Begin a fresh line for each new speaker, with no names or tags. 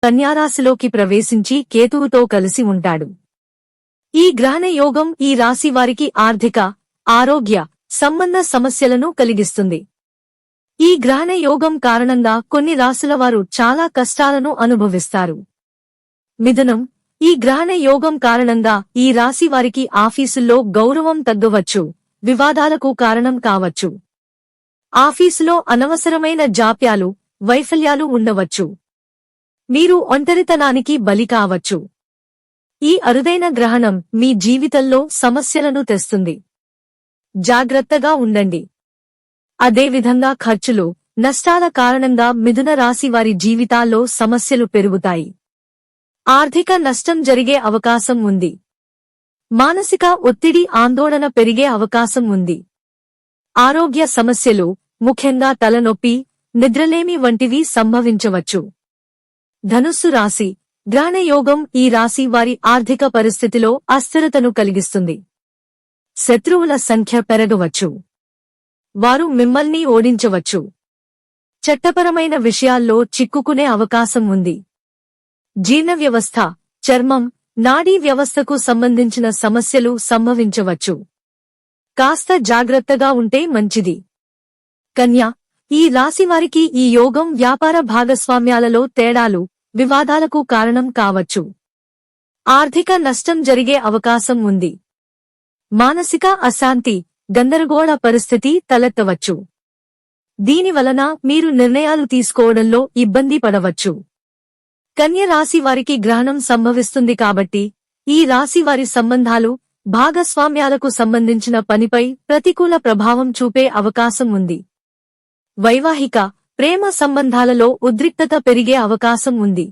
కన్యారాశిలోకి ప్రవేశించి కేతువుతో కలిసి ఉంటాడు. ఈ గ్రహణ యోగం ఈ రాశి వారికి ఆర్థిక, ఆరోగ్య సంబంధ సమస్యలను కలిగిస్తుంది. ఈ గ్రహణ యోగం కారణంగా కొన్ని రాశుల వారు చాలా కష్టాలను అనుభవిస్తారు. మిథునం, ఈ గ్రహణ యోగం కారణంగా ఈ రాశి వారికి ఆఫీసుల్లో గౌరవం తగ్గవచ్చు, వివాదాలకు కారణం కావచ్చు. ఆఫీసులో అనవసరమైన జాప్యాలు, వైఫల్యాలు ఉండవచ్చు. మీరు ఒంటరితనానికి బలి కావచ్చు. ఈ అరుదైన గ్రహణం మీ జీవితంలో సమస్యలను తెస్తుంది. జాగ్రత్తగా ఉండండి. అదేవిధంగా ఖర్చులు, నష్టాల కారణంగా మిథున రాశి వారి జీవితాల్లో సమస్యలు పెరుగుతాయి. ఆర్థిక నష్టం జరిగే అవకాశం ఉంది. మానసిక ఒత్తిడి, ఆందోళన పెరిగే అవకాశం ఉంది. ఆరోగ్య సమస్యలు, ముఖ్యంగా తలనొప్పి, నిద్రలేమి వంటివి సంభవించవచ్చు. ధనుస్సు రాశి, గ్రహణ యోగం ఈ రాశి వారి ఆర్థిక పరిస్థితిలో అస్థిరతను కలిగిస్తుంది. శత్రువుల సంఖ్య పెరగవచ్చు. వారు మిమ్మల్ని ఓడించవచ్చు. చట్టపరమైన విషయాల్లో చిక్కుకునే అవకాశం ఉంది. జీర్ణ వ్యవస్థ, చర్మం, నాడీ వ్యవస్థకు సంబంధించిన సమస్యలు సంభవించవచ్చు. కాస్త జాగ్రత్తగా ఉంటే మంచిది. కన్య, ఈ రాశివారికి ఈ యోగం వ్యాపార భాగస్వామ్యాలలో తేడాలు, వివాదాలకు కారణం కావచ్చు. ఆర్థిక నష్టం జరిగే అవకాశం ఉంది. మానసిక అశాంతి, గందరగోళ పరిస్థితి తలెత్తవచ్చు. దీనివలన మీరు నిర్ణయాలు తీసుకోవడంలో ఇబ్బంది పడవచ్చు. కన్య రాశి వారికి గ్రహణం సంభవిస్తుంది కాబట్టి ఈ రాశి వారి సంబంధాలు, భాగస్వామ్యాలకు సంబంధించిన పనిపై ప్రతికూల ప్రభావం చూపే అవకాశం ఉంది. వైవాహిక, ప్రేమ సంబంధాలలో ఉద్రిక్తత పెరిగే అవకాశం ఉంది.